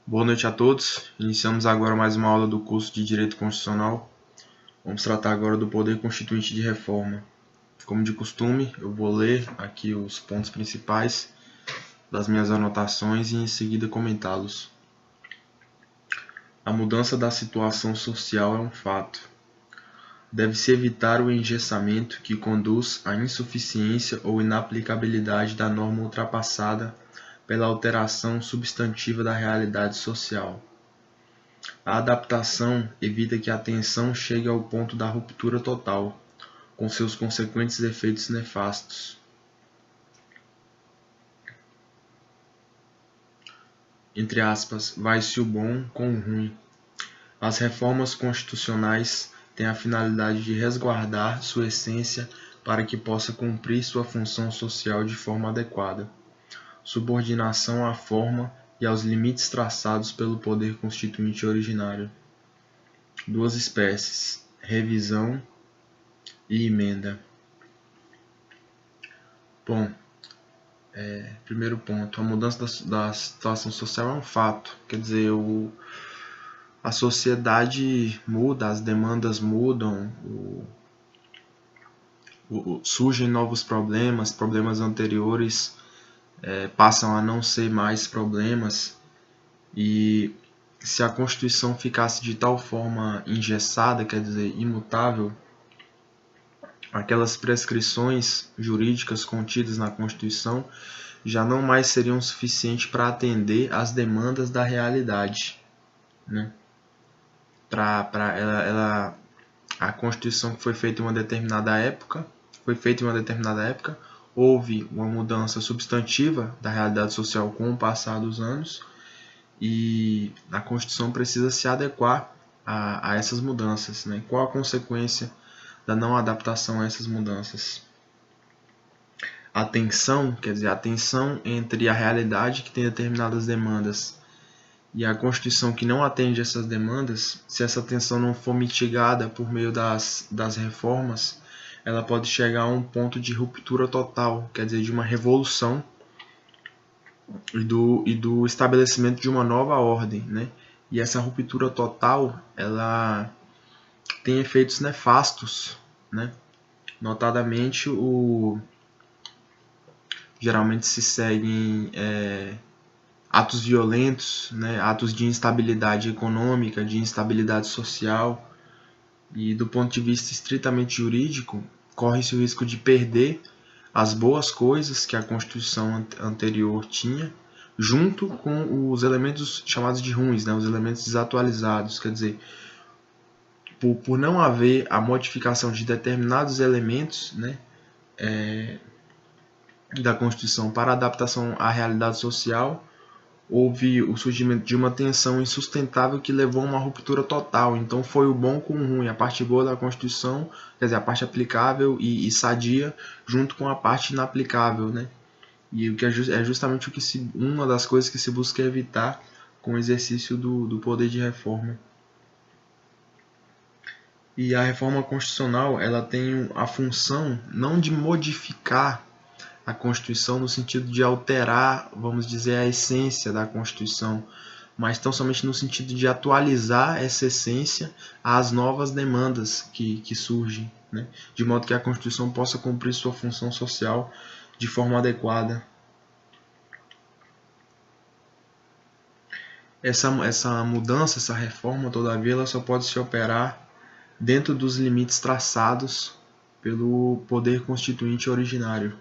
Boa noite a todos. Iniciamos agora mais uma aula do curso de Direito Constitucional. Vamos tratar agora do poder constituinte de reforma. Como de costume, eu vou ler aqui os pontos principais das minhas anotações e em seguida comentá-los. A mudança da situação social é um fato. Deve-se evitar o engessamento que conduz à insuficiência ou inaplicabilidade da norma ultrapassada pela alteração substantiva da realidade social. A adaptação evita que a tensão chegue ao ponto da ruptura total, com seus consequentes efeitos nefastos. Entre aspas, vai-se o bom com o ruim. As reformas constitucionais têm a finalidade de resguardar sua essência para que possa cumprir sua função social de forma adequada. Subordinação à forma e aos limites traçados pelo poder constituinte originário. Duas espécies, revisão e emenda. Bom, primeiro ponto, a mudança da situação social é um fato. Quer dizer, a sociedade muda, as demandas mudam, surgem novos problemas anteriores passam a não ser mais problemas, e se a Constituição ficasse de tal forma engessada, quer dizer, imutável, aquelas prescrições jurídicas contidas na Constituição já não mais seriam suficientes para atender às demandas da realidade, né? A Constituição que foi feita em uma determinada época, houve uma mudança substantiva da realidade social com o passar dos anos, e a Constituição precisa se adequar a essas mudanças, né? Qual a consequência da não adaptação a essas mudanças? A tensão, quer dizer, a tensão entre a realidade que tem determinadas demandas e a Constituição que não atende essas demandas, se essa tensão não for mitigada por meio das reformas, ela pode chegar a um ponto de ruptura total, quer dizer, de uma revolução e do estabelecimento de uma nova ordem, né? E essa ruptura total, ela tem efeitos nefastos, né? Notadamente, geralmente se seguem atos violentos, né? Atos de instabilidade econômica, de instabilidade social, e do ponto de vista estritamente jurídico, corre-se o risco de perder as boas coisas que a Constituição anterior tinha, junto com os elementos chamados de ruins, né, os elementos desatualizados. Quer dizer, por não haver a modificação de determinados elementos, né, da Constituição para adaptação à realidade social, houve o surgimento de uma tensão insustentável que levou a uma ruptura total. Então foi o bom com o ruim, a parte boa da Constituição, quer dizer, a parte aplicável e sadia, junto com a parte inaplicável, né? E o que é justamente uma das coisas que se busca evitar com o exercício do poder de reforma. E a reforma constitucional, ela tem a função não de modificar a Constituição no sentido de alterar, vamos dizer, a essência da Constituição, mas tão somente no sentido de atualizar essa essência às novas demandas que surgem, né? De modo que a Constituição possa cumprir sua função social de forma adequada. Essa mudança, essa reforma, todavia, ela só pode se operar dentro dos limites traçados pelo poder constituinte originário.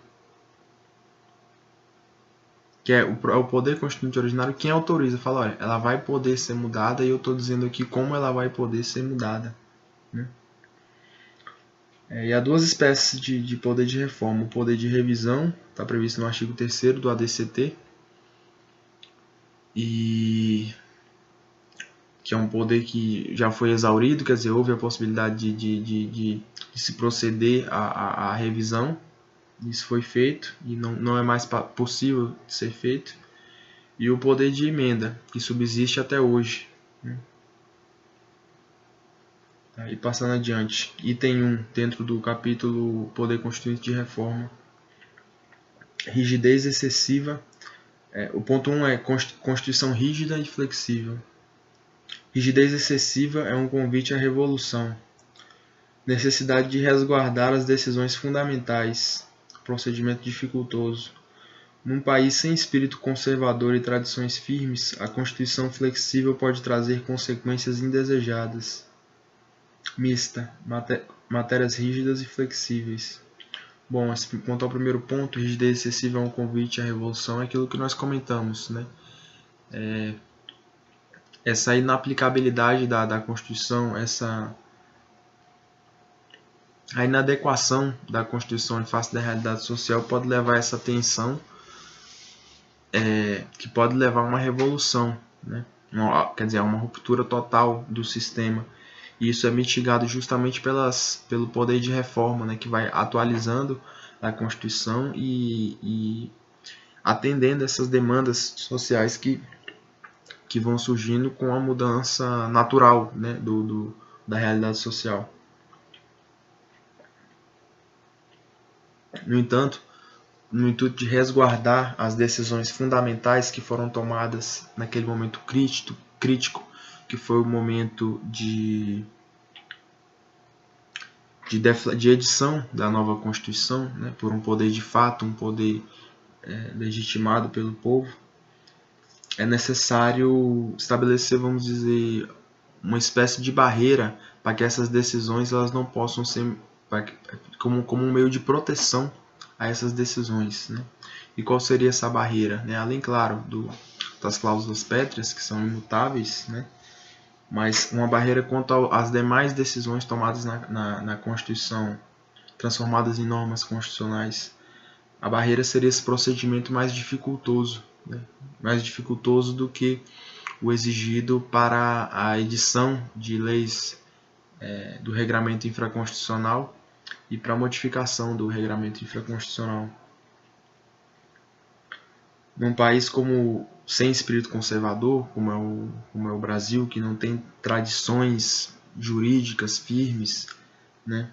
Que é o poder constituinte originário quem autoriza, fala, olha, ela vai poder ser mudada, e eu estou dizendo aqui como ela vai poder ser mudada, né? E há duas espécies de poder de reforma. O poder de revisão, está previsto no artigo 3º do ADCT, e que é um poder que já foi exaurido, quer dizer, houve a possibilidade de se proceder à revisão. Isso foi feito e não é mais possível de ser feito. E o poder de emenda, que subsiste até hoje, né? E passando adiante, item 1, dentro do capítulo Poder Constituinte de Reforma. Rigidez excessiva O ponto 1 é Constituição rígida e flexível. Rigidez excessiva é um convite à revolução. Necessidade de resguardar as decisões fundamentais. Procedimento dificultoso. Num país sem espírito conservador e tradições firmes, a Constituição flexível pode trazer consequências indesejadas. Mista. Matérias rígidas e flexíveis. Bom, quanto ao primeiro ponto, rigidez excessiva é um convite à revolução, é aquilo que nós comentamos, né? Essa inaplicabilidade da Constituição, a inadequação da Constituição em face da realidade social pode levar a essa tensão, que pode levar a uma revolução, né? Quer dizer, a uma ruptura total do sistema. E isso é mitigado justamente pelo poder de reforma, né, que vai atualizando a Constituição e atendendo essas demandas sociais que vão surgindo com a mudança natural, né, da realidade social. No entanto, no intuito de resguardar as decisões fundamentais que foram tomadas naquele momento crítico, que foi o momento de edição da nova Constituição, né, por um poder de fato, um poder legitimado pelo povo, é necessário estabelecer, vamos dizer, uma espécie de barreira para que essas decisões elas não possam ser como um meio de proteção a essas decisões, né? E qual seria essa barreira, né? Além, claro, das cláusulas pétreas, que são imutáveis, né? Mas uma barreira quanto às demais decisões tomadas na Constituição, transformadas em normas constitucionais. A barreira seria esse procedimento mais dificultoso, né? Mais dificultoso do que o exigido para a edição de leis do regramento infraconstitucional e para a modificação do regramento infraconstitucional. Num país sem espírito conservador, como é o Brasil, que não tem tradições jurídicas firmes, né?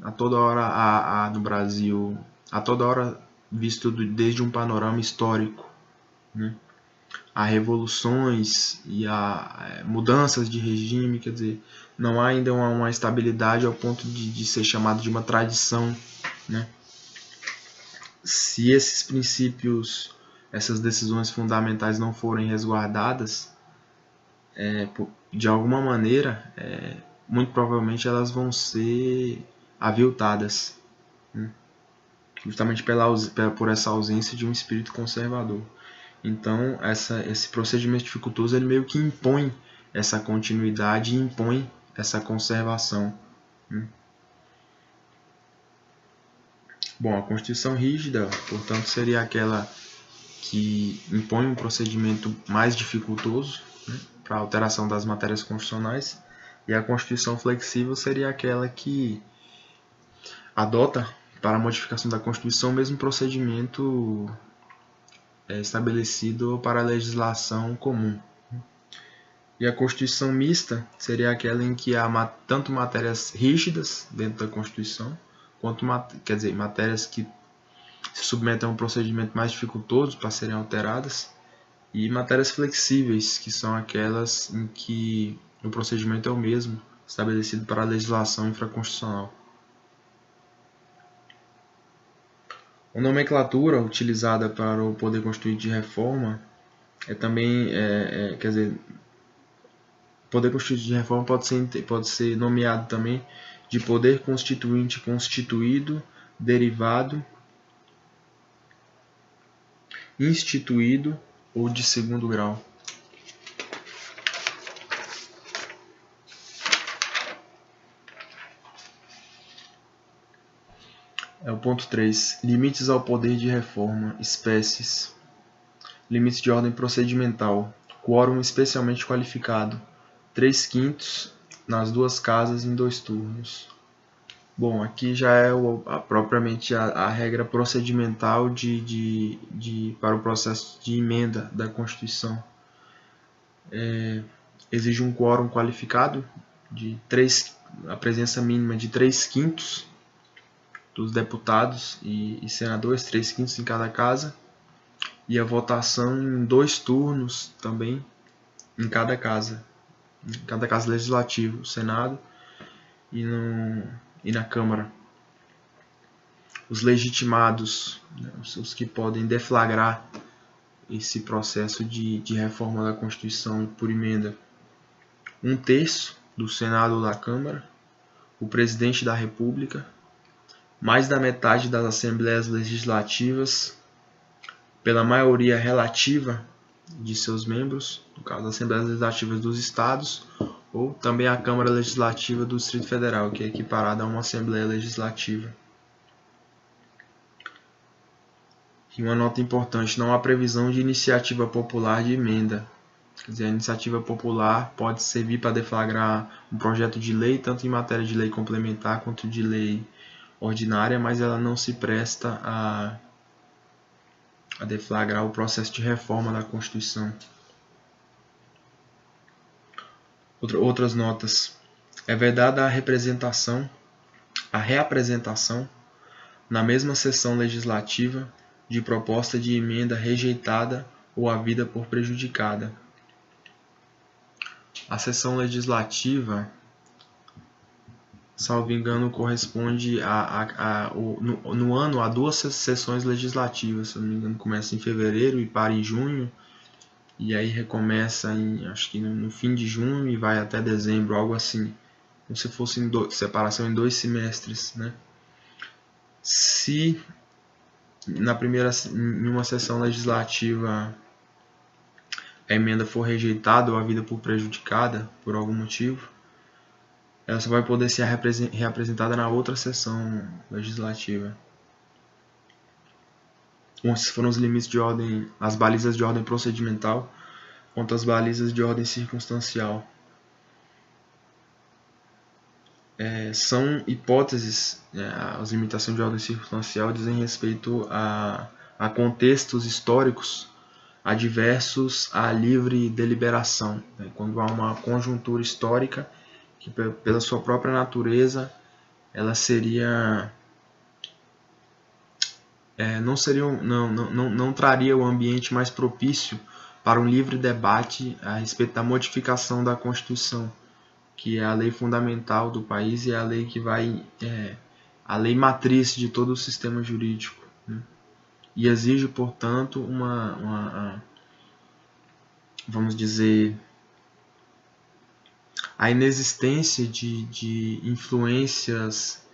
A toda hora no Brasil, a toda hora visto desde um panorama histórico, né? Há revoluções e há mudanças de regime, quer dizer, não há ainda uma estabilidade ao ponto de ser chamado de uma tradição, né? Se esses princípios, essas decisões fundamentais não forem resguardadas, de alguma maneira, muito provavelmente elas vão ser aviltadas, né? Justamente por essa ausência de um espírito conservador. Então, esse procedimento dificultoso ele meio que impõe essa continuidade e impõe essa conservação, né? Bom, a Constituição rígida, portanto, seria aquela que impõe um procedimento mais dificultoso, né, para a alteração das matérias constitucionais, e a Constituição flexível seria aquela que adota para a modificação da Constituição o mesmo procedimento estabelecido para a legislação comum. E a Constituição mista seria aquela em que há tanto matérias rígidas dentro da Constituição, quanto matérias que se submetem a um procedimento mais dificultoso para serem alteradas, e matérias flexíveis, que são aquelas em que o procedimento é o mesmo, estabelecido para a legislação infraconstitucional. A nomenclatura utilizada para o poder constituinte de reforma poder constituinte de reforma pode ser nomeado também de poder constituinte constituído, derivado, instituído ou de segundo grau. O ponto 3. Limites ao poder de reforma, espécies. Limites de ordem procedimental. Quórum especialmente qualificado. 3/5 nas duas casas em 2 turnos. Bom, aqui já é propriamente a regra procedimental para o processo de emenda da Constituição. Exige um quórum qualificado, a presença mínima de 3/5 dos deputados e senadores, 3/5 em cada casa, e a votação em 2 turnos também em cada casa legislativa, o Senado e na Câmara. Os legitimados, né, os que podem deflagrar esse processo de reforma da Constituição por emenda: 1/3 do Senado ou da Câmara, o Presidente da República, mais da metade das Assembleias Legislativas, pela maioria relativa de seus membros, no caso das Assembleias Legislativas dos Estados, ou também a Câmara Legislativa do Distrito Federal, que é equiparada a uma Assembleia Legislativa. E uma nota importante: não há previsão de iniciativa popular de emenda. Quer dizer, a iniciativa popular pode servir para deflagrar um projeto de lei, tanto em matéria de lei complementar quanto de lei ordinária, mas ela não se presta a deflagrar o processo de reforma da Constituição. Outras notas: é vedada a reapresentação na mesma sessão legislativa de proposta de emenda rejeitada ou havida por prejudicada. A sessão legislativa, salvo engano, corresponde no ano a 2 sessões legislativas. Se eu não me engano, começa em fevereiro e para em junho, e aí recomeça acho que no fim de junho e vai até dezembro, algo assim, como se fosse separação em 2 semestres, né? Se em uma sessão legislativa a emenda for rejeitada ou havida por prejudicada por algum motivo, ela só vai poder ser reapresentada na outra sessão legislativa. Esses foram os limites de ordem, as balizas de ordem procedimental quanto às balizas de ordem circunstancial. São hipóteses, as limitações de ordem circunstancial dizem respeito a contextos históricos adversos à livre deliberação, né? Quando há uma conjuntura histórica que, pela sua própria natureza, ela seria não traria o ambiente mais propício para um livre debate a respeito da modificação da Constituição, que é a lei fundamental do país e é a lei que a lei matriz de todo o sistema jurídico, né? E exige, portanto, vamos dizer, a inexistência de influências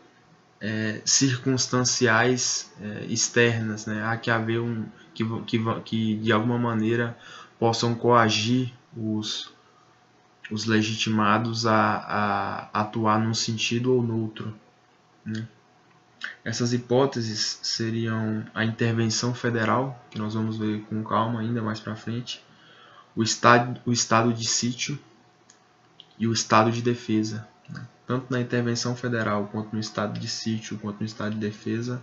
circunstanciais externas, né? Há que haver que de alguma maneira possam coagir os legitimados a atuar num sentido ou no outro, né? Essas hipóteses seriam a intervenção federal, que nós vamos ver com calma ainda mais para frente, o estado de sítio e o estado de defesa, né? Tanto na intervenção federal, quanto no estado de sítio, quanto no estado de defesa,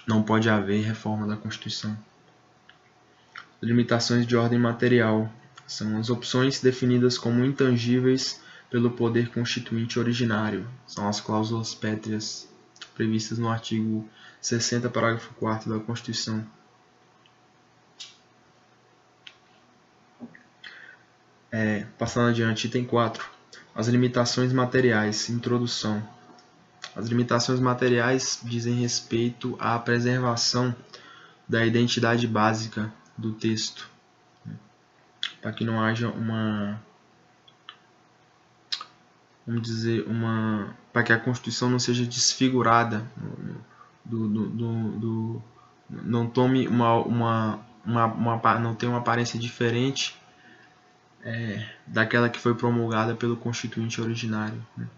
não pode haver reforma da Constituição. Limitações de ordem material são as opções definidas como intangíveis pelo poder constituinte originário. São as cláusulas pétreas previstas no artigo 60, parágrafo 4º da Constituição. Passando adiante, item 4. As limitações materiais. Introdução. As limitações materiais dizem respeito à preservação da identidade básica do texto, para que não haja para que a Constituição não seja desfigurada, não tome não tenha uma aparência diferente daquela que foi promulgada pelo Constituinte originário, né?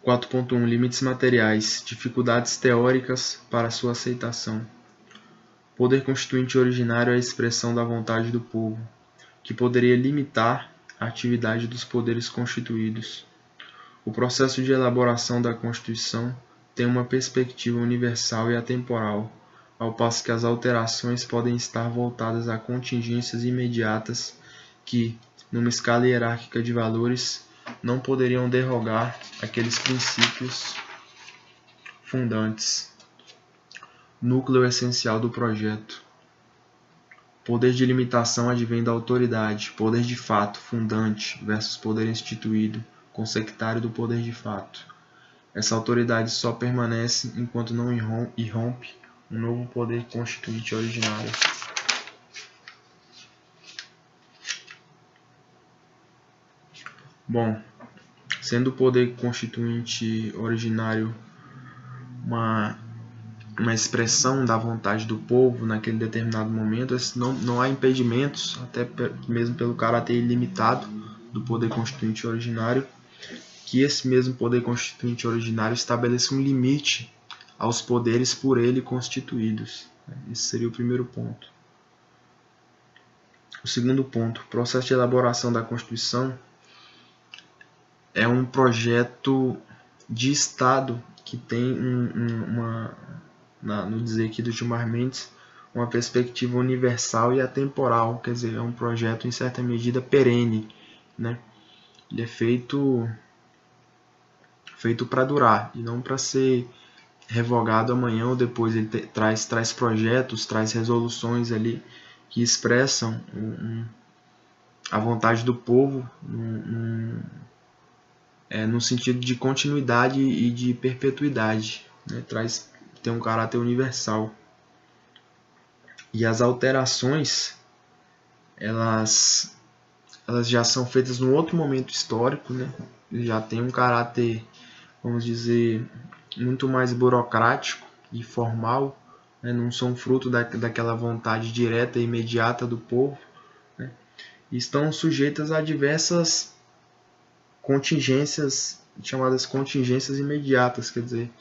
4.1. Limites materiais. Dificuldades teóricas para sua aceitação. Poder constituinte originário é a expressão da vontade do povo, que poderia limitar a atividade dos poderes constituídos. O processo de elaboração da Constituição tem uma perspectiva universal e atemporal, ao passo que as alterações podem estar voltadas a contingências imediatas que, numa escala hierárquica de valores, não poderiam derrogar aqueles princípios fundantes. Núcleo essencial do projeto. Poder de limitação advém da autoridade, poder de fato fundante versus poder instituído, consectário do poder de fato. Essa autoridade só permanece enquanto não irrompe um novo poder constituinte originário. Bom, sendo o poder constituinte originário uma expressão da vontade do povo naquele determinado momento, não há impedimentos, até mesmo pelo caráter ilimitado do poder constituinte originário, que esse mesmo poder constituinte originário estabeleça um limite aos poderes por ele constituídos. Esse seria o primeiro ponto. O segundo ponto, o processo de elaboração da Constituição é um projeto de Estado que tem no dizer aqui do Gilmar Mendes, uma perspectiva universal e atemporal, quer dizer, é um projeto em certa medida perene, né? Ele é feito para durar e não para ser revogado amanhã ou depois. Ele traz projetos, traz resoluções ali que expressam a vontade do povo no sentido de continuidade e de perpetuidade, né? Tem um caráter universal. E as alterações, elas já são feitas num outro momento histórico, né? Já tem um caráter, vamos dizer, muito mais burocrático e formal, né? Não são fruto daquela vontade direta e imediata do povo, né? E estão sujeitas a diversas contingências, chamadas contingências imediatas, quer dizer,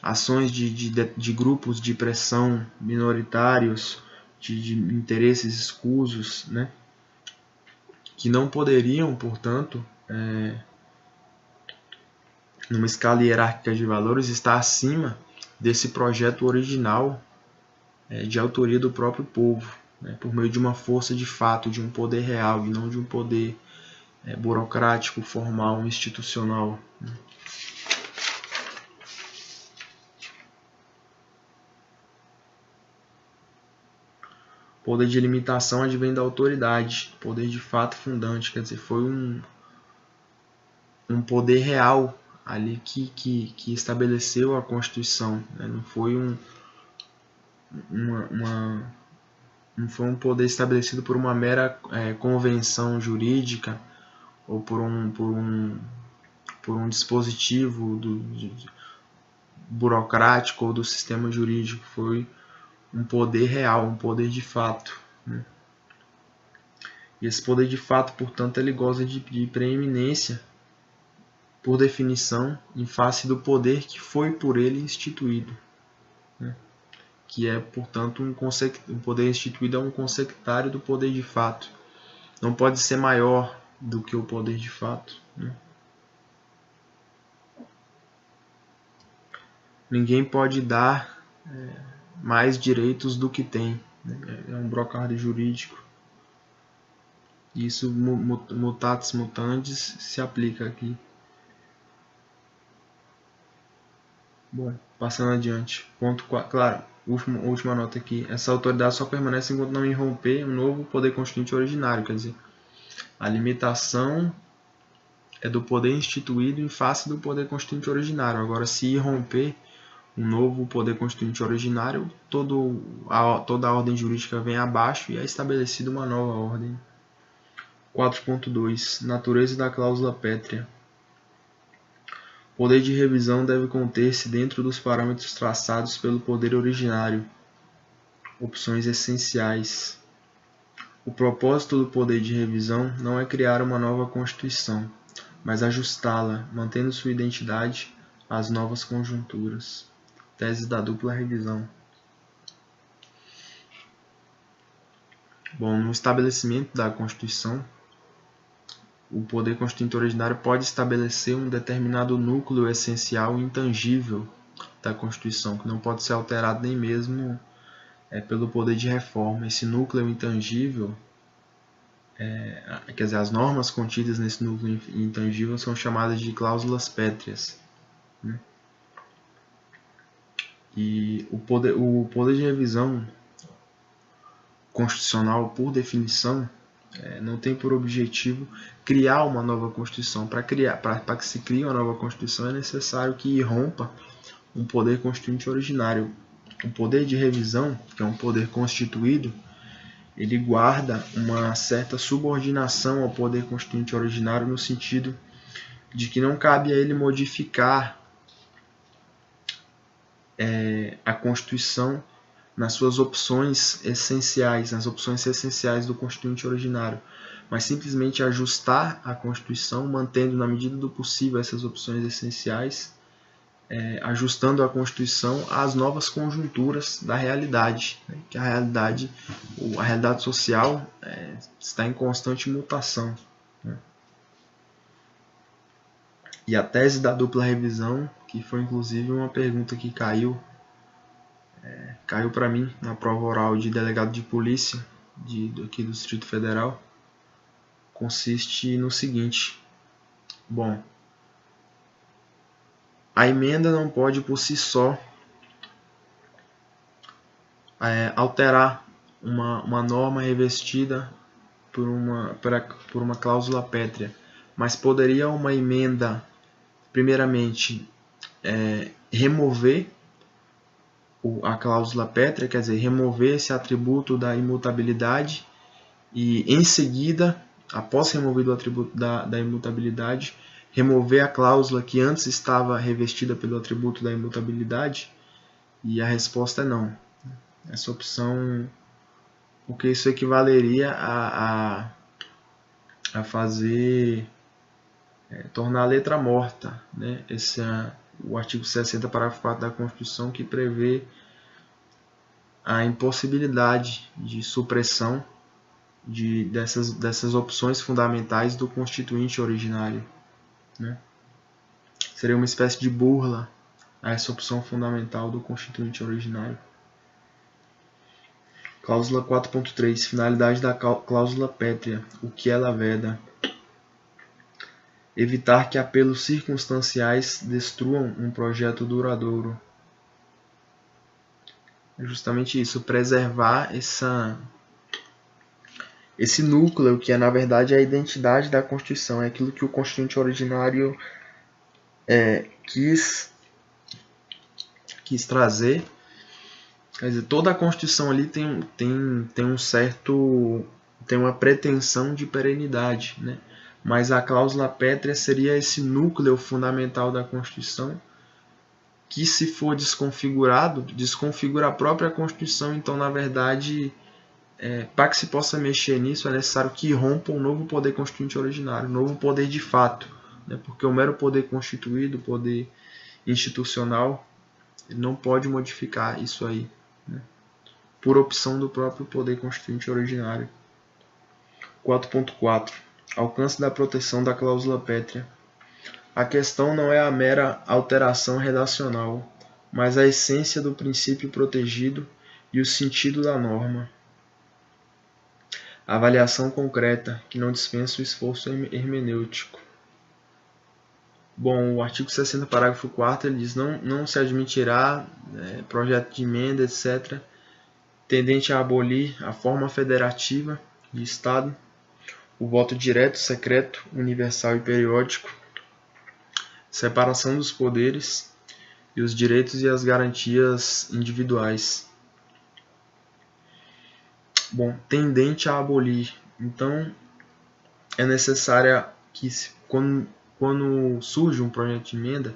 ações de grupos de pressão minoritários, de interesses escusos, né? Que não poderiam, portanto, numa escala hierárquica de valores, estar acima desse projeto original de autoria do próprio povo, né? Por meio de uma força de fato, de um poder real, e não de um poder burocrático, formal, institucional, né? Poder de limitação advém da autoridade, poder de fato fundante, quer dizer, foi um poder real ali que estabeleceu a Constituição, né? Não foi não foi um poder estabelecido por uma mera convenção jurídica ou por um dispositivo burocrático ou do sistema jurídico. Foi um poder real, um poder de fato, né? E esse poder de fato, portanto, ele goza de preeminência, por definição, em face do poder que foi por ele instituído, né? Que é, portanto, um poder instituído é um consectário do poder de fato. Não pode ser maior do que o poder de fato, né? Ninguém pode dar mais direitos do que tem, né? É um brocard jurídico. Isso, mutatis mutandis, se aplica aqui. Bom, passando adiante. Ponto 4. Claro, última nota aqui. Essa autoridade só permanece enquanto não irromper um novo poder constituinte originário. Quer dizer, a limitação é do poder instituído em face do poder constituinte originário. Agora, se irromper um novo poder constituinte originário, toda a ordem jurídica vem abaixo e é estabelecida uma nova ordem. 4.2. Natureza da cláusula pétrea. O poder de revisão deve conter-se dentro dos parâmetros traçados pelo poder originário. Opções essenciais. O propósito do poder de revisão não é criar uma nova Constituição, mas ajustá-la, mantendo sua identidade às novas conjunturas. Tese da dupla revisão. Bom, no estabelecimento da Constituição, o poder constituinte originário pode estabelecer um determinado núcleo essencial e intangível da Constituição, que não pode ser alterado nem mesmo pelo poder de reforma. Esse núcleo intangível quer dizer, as normas contidas nesse núcleo intangível são chamadas de cláusulas pétreas, né? E o poder de revisão constitucional, por definição, não tem por objetivo criar uma nova Constituição. Para que se crie uma nova Constituição é necessário que irrompa um poder constituinte originário. O poder de revisão, que é um poder constituído, ele guarda uma certa subordinação ao poder constituinte originário no sentido de que não cabe a ele modificar a Constituição nas suas opções essenciais, nas opções essenciais do constituinte originário, mas simplesmente ajustar a Constituição, mantendo na medida do possível essas opções essenciais, ajustando a Constituição às novas conjunturas da realidade, né? Que a realidade social está em constante mutação, né? E a tese da dupla revisão, que foi inclusive uma pergunta que caiu para mim na prova oral de delegado de polícia aqui do Distrito Federal, consiste no seguinte: bom, a emenda não pode por si só alterar uma norma revestida por uma cláusula pétrea, mas poderia uma emenda, primeiramente, remover a cláusula pétrea, quer dizer, remover esse atributo da imutabilidade e, em seguida, após removido o atributo da imutabilidade, remover a cláusula que antes estava revestida pelo atributo da imutabilidade? E a resposta é não. Essa opção, porque isso equivaleria a fazer, tornar a letra morta, né? Esse o artigo 60, parágrafo 4 da Constituição, que prevê a impossibilidade de supressão dessas opções fundamentais do constituinte originário, né? Seria uma espécie de burla a essa opção fundamental do constituinte originário. Cláusula 4.3. Finalidade da cláusula pétrea. O que ela veda? Evitar que apelos circunstanciais destruam um projeto duradouro. É justamente isso, preservar esse núcleo que é, na verdade, a identidade da Constituição, é aquilo que o constituinte originário quis trazer. Quer dizer, toda a Constituição ali tem uma pretensão de perenidade, né? Mas a cláusula pétrea seria esse núcleo fundamental da Constituição que, se for desconfigurado, desconfigura a própria Constituição. Então, na verdade, para que se possa mexer nisso, é necessário que irrompa um novo poder constituinte originário, um novo poder de fato, né? Porque o mero poder constituído, o poder institucional, ele não pode modificar isso aí, né? Por opção do próprio poder constituinte originário. 4.4. Alcance da proteção da cláusula pétrea. A questão não é a mera alteração redacional, mas a essência do princípio protegido e o sentido da norma. Avaliação concreta, que não dispensa o esforço hermenêutico. Bom, o artigo 60, parágrafo 4, ele diz: não se admitirá projeto de emenda, etc., tendente a abolir a forma federativa de Estado, o voto direto, secreto, universal e periódico, separação dos poderes e os direitos e as garantias individuais. Bom, tendente a abolir. Então, é necessária que, quando surge um projeto de emenda,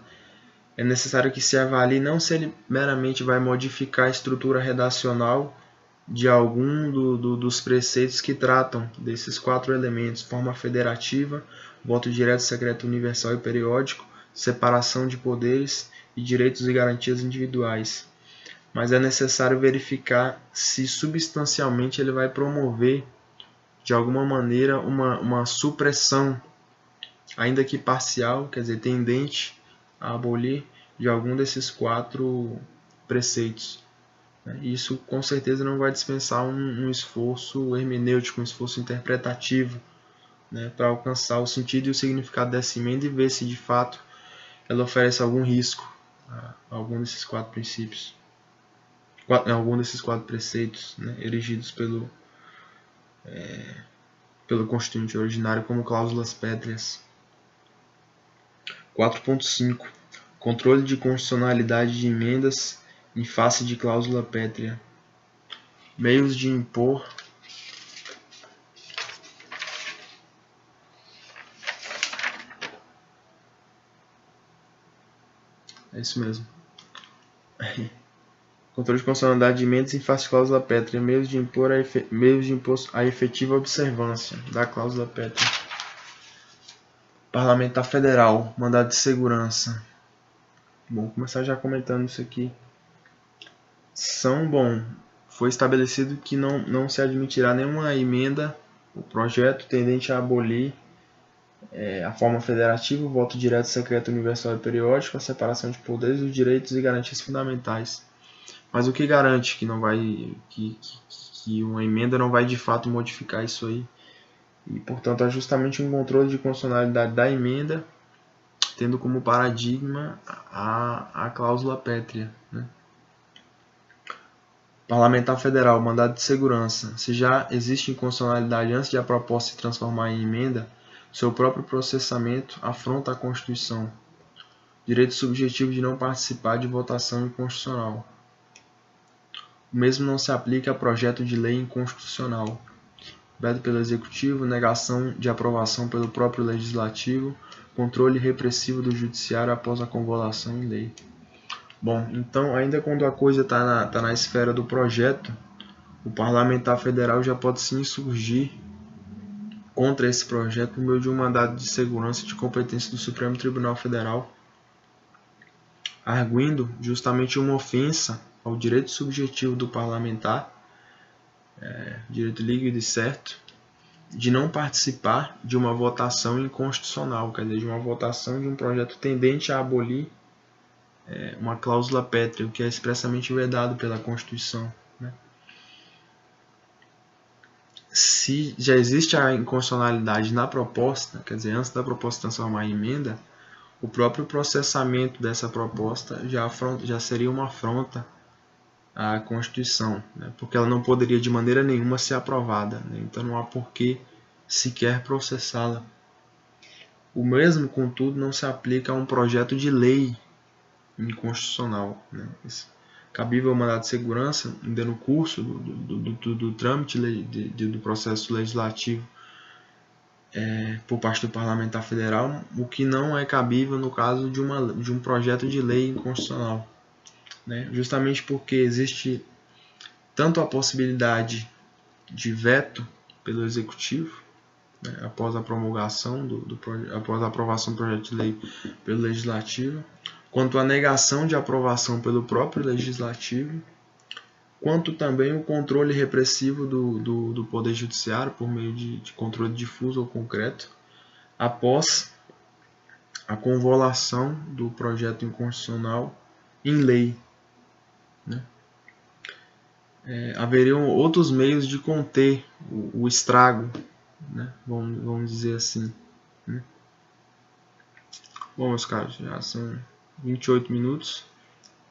é necessário que se avalie não se ele meramente vai modificar a estrutura redacional de algum dos preceitos que tratam desses 4 elementos: forma federativa, voto direto, secreto, universal e periódico, separação de poderes e direitos e garantias individuais. Mas é necessário verificar se substancialmente ele vai promover, de alguma maneira, uma supressão, ainda que parcial, quer dizer, tendente a abolir, de algum desses 4 preceitos. Isso com certeza não vai dispensar um esforço hermenêutico, um esforço interpretativo, né, para alcançar o sentido e o significado dessa emenda e ver se de fato ela oferece algum risco a algum desses 4 princípios, algum desses 4 preceitos, né, erigidos pelo Constituinte originário como cláusulas pétreas. 4.5 Controle de constitucionalidade de emendas em face de cláusula pétrea. Meios de impor É isso mesmo. Controle de constitucionalidade de emendas em face de cláusula pétrea. Meios de impor a efetiva observância da cláusula pétrea. Parlamentar Federal. Mandado de segurança. Vou começar já comentando isso aqui. Foi estabelecido que não se admitirá nenhuma emenda ou projeto tendente a abolir a forma federativa, o voto direto, secreto, universal e periódico, a separação de poderes, os direitos e garantias fundamentais. Mas o que garante que não vai que uma emenda não vai de fato modificar isso aí? E, portanto, é justamente um controle de constitucionalidade da emenda, tendo como paradigma a cláusula pétrea, né? Parlamentar Federal, mandado de segurança. Se já existe inconstitucionalidade antes de a proposta se transformar em emenda, seu próprio processamento afronta a Constituição. Direito subjetivo de não participar de votação inconstitucional. O mesmo não se aplica a projeto de lei inconstitucional. Veto pelo Executivo, negação de aprovação pelo próprio Legislativo, controle repressivo do Judiciário após a convolução em lei. Bom, então, ainda quando a coisa está na esfera do projeto, o parlamentar federal já pode se insurgir contra esse projeto por meio de um mandado de segurança de competência do Supremo Tribunal Federal, arguindo justamente uma ofensa ao direito subjetivo do parlamentar, direito líquido e certo, de não participar de uma votação inconstitucional, quer dizer, de uma votação de um projeto tendente a abolir uma cláusula pétrea, o que é expressamente vedado pela Constituição, né? Se já existe a inconstitucionalidade na proposta, quer dizer, antes da proposta transformar em emenda, o próprio processamento dessa proposta já seria uma afronta à Constituição, né? Porque ela não poderia de maneira nenhuma ser aprovada, né? Então não há por que sequer processá-la. O mesmo, contudo, não se aplica a um projeto de lei inconstitucional, né? Cabível ao mandado de segurança, ainda no curso do trâmite do processo legislativo por parte do parlamentar federal, o que não é cabível no caso de um projeto de lei inconstitucional, né? Justamente porque existe tanto a possibilidade de veto pelo Executivo, né, após a promulgação após a aprovação do projeto de lei pelo Legislativo, quanto a negação de aprovação pelo próprio Legislativo, quanto também o controle repressivo do Poder Judiciário por meio de controle difuso ou concreto, após a convolução do projeto inconstitucional em lei, né? Haveriam outros meios de conter o estrago, né? Vamos dizer assim, né? Bom, meus caros, já são 28 minutos.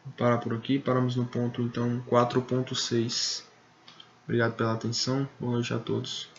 Vou parar por aqui. Paramos no ponto, então, 4.6. Obrigado pela atenção. Boa noite a todos.